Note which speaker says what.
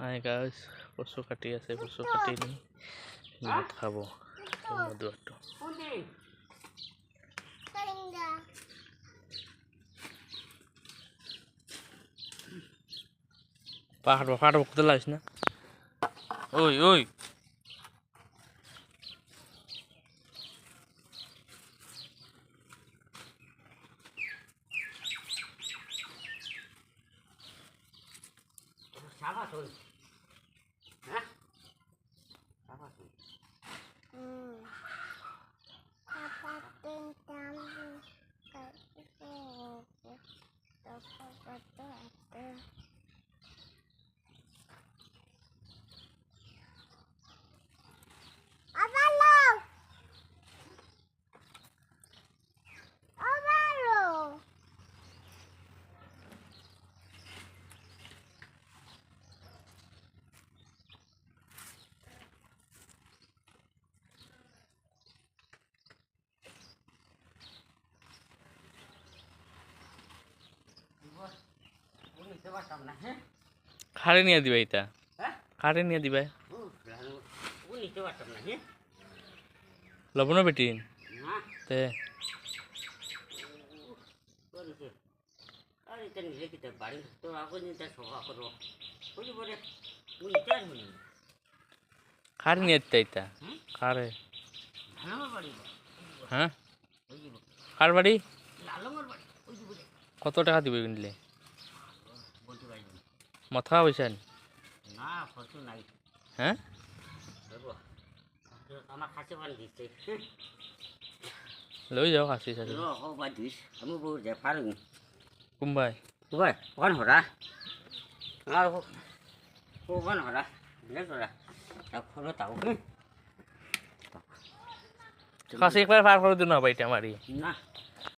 Speaker 1: Hi guys, কচু কাটি আছে, কচু কাটি নি ভাত খাব মধুটো। পাহাড় করতে লাগিস না। ওই ওই খাড়ে নিয়ে দিবা এটা, খাড়ে নিয়ে দিবা লবণ বেটি তে খাড়ে নিয়ে দিতে এটা খাড়ে। হ্যাঁ কার বাড়ি? কত টাকা দিবে কিনলে? মাথা পয়সা হ্যাঁ লৈ যাও খাচি চাচি কোনবাই খাচি একবার পার করে দিন না বাইটা মারি না।